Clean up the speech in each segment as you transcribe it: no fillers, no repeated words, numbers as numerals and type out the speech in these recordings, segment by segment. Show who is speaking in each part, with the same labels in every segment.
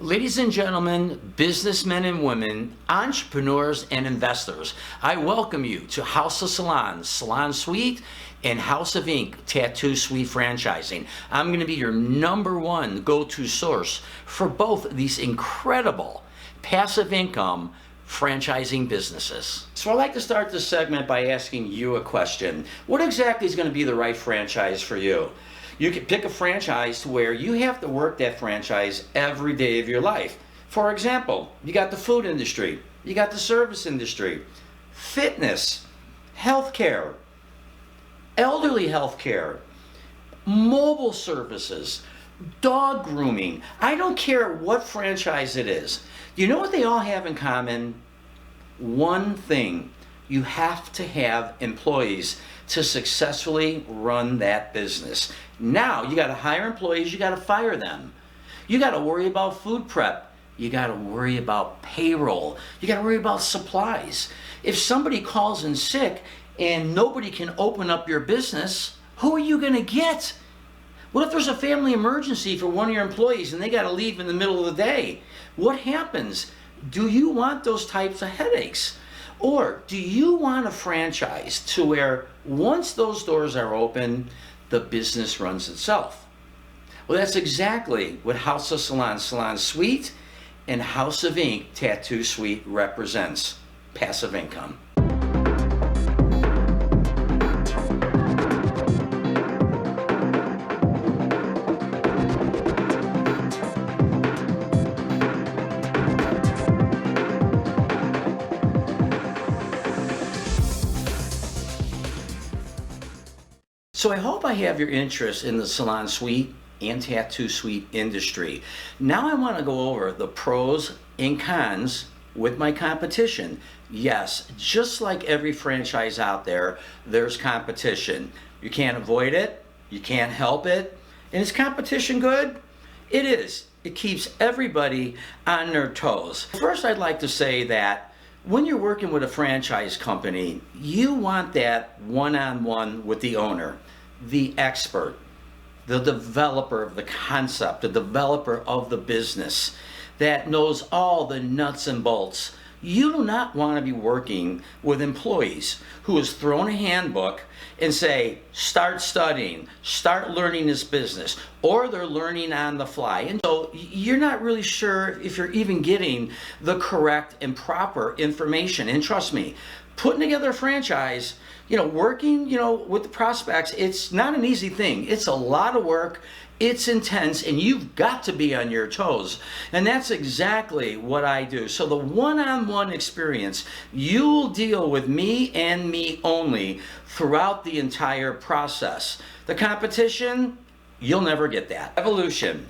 Speaker 1: Ladies and gentlemen, businessmen and women, entrepreneurs and investors, I welcome you to House of Salons, Salon Suite, and House of Ink Tattoo Suite Franchising. I'm going to be your number one go-to source for both of these incredible passive income franchising businesses. So I'd like to start this segment by asking you a question. What exactly is going to be the right franchise for you? You can pick a franchise to where you have to work that franchise every day of your life. For example, you got the food industry, you got the service industry, fitness, healthcare, elderly healthcare, mobile services, dog grooming. I don't care what franchise it is. You know what they all have in common? One thing. You have to have employees to successfully run that business. Now, you got to hire employees, you got to fire them. You got to worry about food prep. You got to worry about payroll. You got to worry about supplies. If somebody calls in sick and nobody can open up your business, who are you going to get? What if there's a family emergency for one of your employees and they got to leave in the middle of the day? What happens? Do you want those types of headaches? Or do you want a franchise to where once those doors are open, the business runs itself? Well, that's exactly what House of Salon, Salon Suite, and House of Ink Tattoo Suite represents: passive income. So I hope I have your interest in the Salon Suite and Tattoo Suite industry. Now I want to go over the pros and cons with my competition. Yes, just like every franchise out there, there's competition. You can't avoid it, you can't help it. And is competition good? It is. It keeps everybody on their toes. First, I'd like to say that when you're working with a franchise company, you want that one-on-one with the owner, the expert, the developer of the concept, the developer of the business that knows all the nuts and bolts. You do not want to be working with employees who is thrown a handbook and say, start studying, start learning this business, or they're learning on the fly. And so you're not really sure if you're even getting the correct and proper information. And trust me, putting together a franchise, working, with the prospects, it's not an easy thing. It's a lot of work. It's intense, and you've got to be on your toes. And that's exactly what I do. So the one-on-one experience, you'll deal with me and me only throughout the entire process. The competition, you'll never get that. Evolution.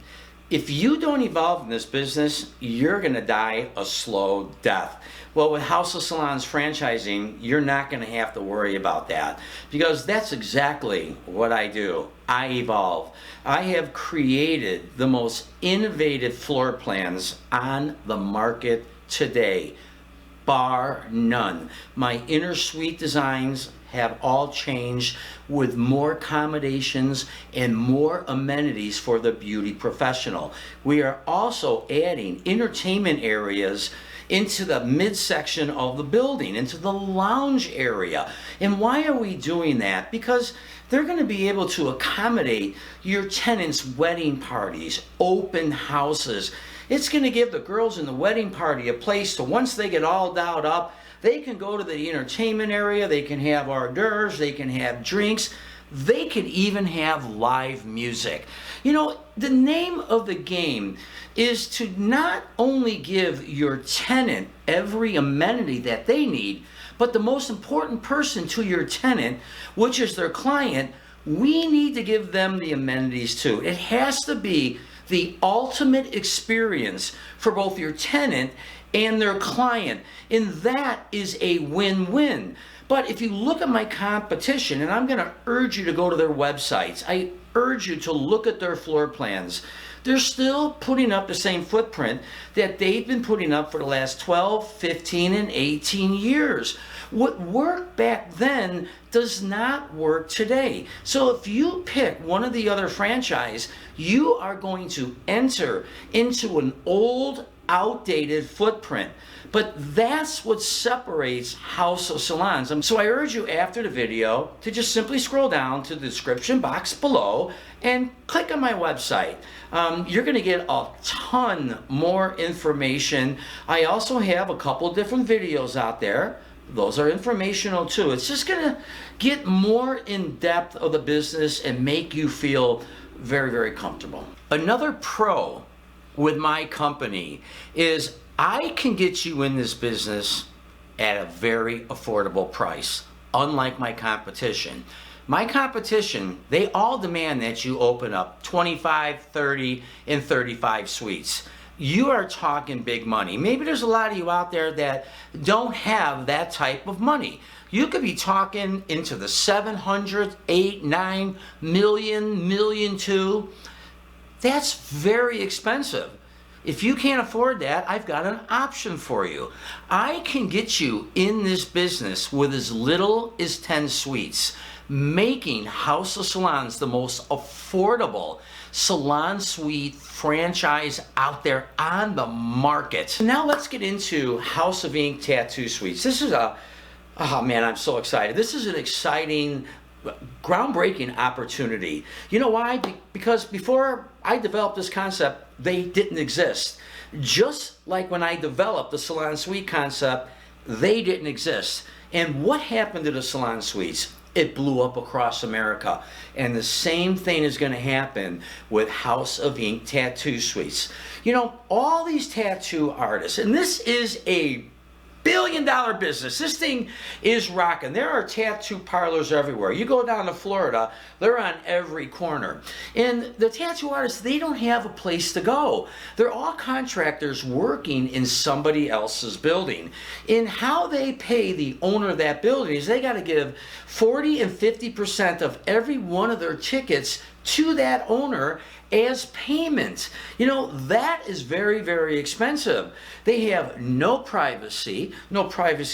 Speaker 1: If you don't evolve in this business, you're going to die a slow death. Well, with House of Salons franchising, you're not going to have to worry about that, because that's exactly what I do. I evolve. I have created the most innovative floor plans on the market today, bar none. My inner suite designs have all changed with more accommodations and more amenities for the beauty professional. We are also adding entertainment areas into the midsection of the building, into the lounge area. And why are we doing that? Because they're going to be able to accommodate your tenants' wedding parties, open houses. It's going to give the girls in the wedding party a place to, once they get all dolled up, they can go to the entertainment area, they can have hors d'oeuvres, they can have drinks, they could even have live music. The name of the game is to not only give your tenant every amenity that they need, but the most important person to your tenant, which is their client, we need to give them the amenities too. It has to be the ultimate experience for both your tenant and their client, and that is a win-win. But if you look at my competition, and I'm going to urge you to go to their websites, I urge you to look at their floor plans. they're still putting up the same footprint that they've been putting up for the last 12, 15, and 18 years. What worked back then does not work today. So if you pick one of the other franchise, you are going to enter into an old, outdated footprint. But that's what separates House of Salons. So I urge you after the video to just simply scroll down to the description box below and click on my website. You're going to get a ton more information. I also have a couple different videos out there. Those are informational too. It's just going to get more in depth of the business and make you feel very, very comfortable. Another pro with my company is I can get you in this business at a very affordable price, unlike my competition. My competition, they all demand that you open up 25, 30, and 35 suites. You are talking big money. Maybe there's a lot of you out there that don't have that type of money. You could be talking into the 700, 8, 9 million, million two. That's very expensive. If you can't afford that, I've got an option for you. I can get you in this business with as little as 10 suites, making House of Salons the most affordable salon suite franchise out there on the market. Now let's get into House of Ink Tattoo Suites. This is oh man, I'm so excited. This is an exciting, groundbreaking opportunity. You know why? Because before I developed this concept, they didn't exist. Just like when I developed the salon suite concept, they didn't exist. And what happened to the salon suites? It blew up across America. And the same thing is going to happen with House of Ink Tattoo Suites. You know, all these tattoo artists, and this is a billion-dollar business. This thing is rocking. There are tattoo parlors everywhere. You go down to Florida, they're on every corner. And the tattoo artists, they don't have a place to go. They're all contractors working in somebody else's building. And how they pay the owner of that building is they got to give 40 and 50% of every one of their tickets to that owner as payment. You know, that is very, very expensive. They have no privacy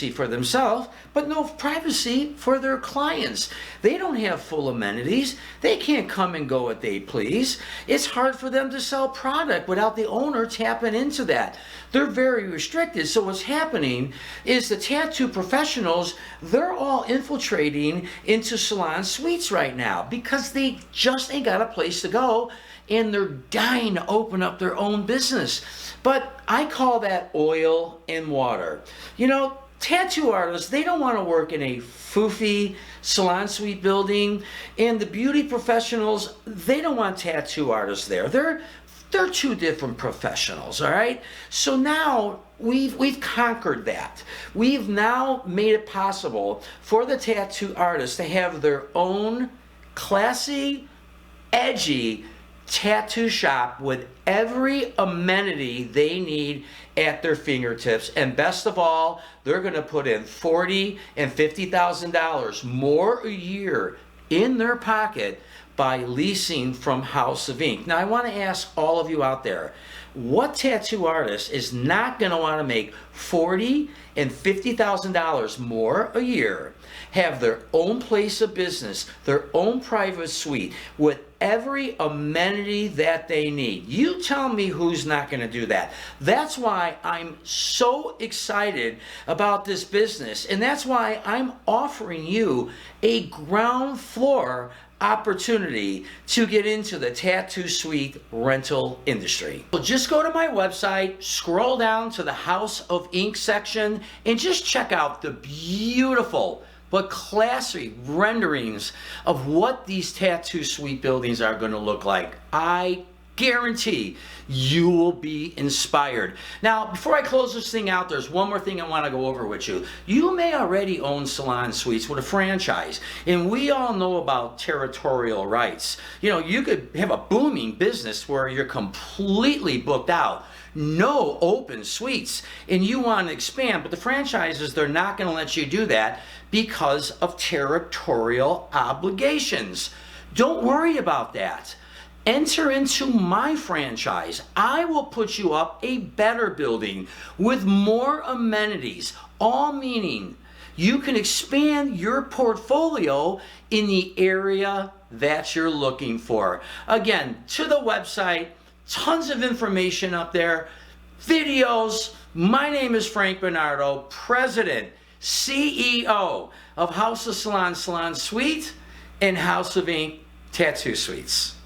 Speaker 1: for themselves, but no privacy for their clients. They don't have full amenities. They can't come and go what they please. It's hard for them to sell product without the owner tapping into that. They're very restricted. So what's happening is the tattoo professionals, they're all infiltrating into salon suites right now because they just ain't got a place to go, and they're dying to open up their own business. But I call that oil and water. You know, tattoo artists, they don't want to work in a foofy salon suite building, and the beauty professionals, they don't want tattoo artists there. They're two different professionals, all right? So now we've conquered that. We've now made it possible for the tattoo artists to have their own classy, edgy tattoo shop with every amenity they need at their fingertips. And best of all, they're going to put in $40,000 and $50,000 more a year in their pocket by leasing from House of Ink. Now I want to ask all of you out there, what tattoo artist is not going to want to make $40,000 and $50,000 more a year, have their own place of business, their own private suite with every amenity that they need? You tell me who's not going to do that. That's why I'm so excited about this business, and that's why I'm offering you a ground floor opportunity to get into the tattoo suite rental industry. So just go to my website, scroll down to the House of Ink section, and just check out the beautiful but classy renderings of what these tattoo suite buildings are going to look like. I guarantee you will be inspired. Now, before I close this thing out, there's one more thing I want to go over with you. You may already own salon suites with a franchise, and we all know about territorial rights. You know, you could have a booming business where you're completely booked out, no open suites, and you want to expand, but the franchises, they're not going to let you do that because of territorial obligations. Don't worry about that. enter into my franchise. I will put you up a better building with more amenities, all meaning you can expand your portfolio in the area that you're looking for. Again, to the website, tons of information up there, videos. My name is Frank Bernardo, President, CEO of House of Salon Salon Suite and House of Ink Tattoo Suites.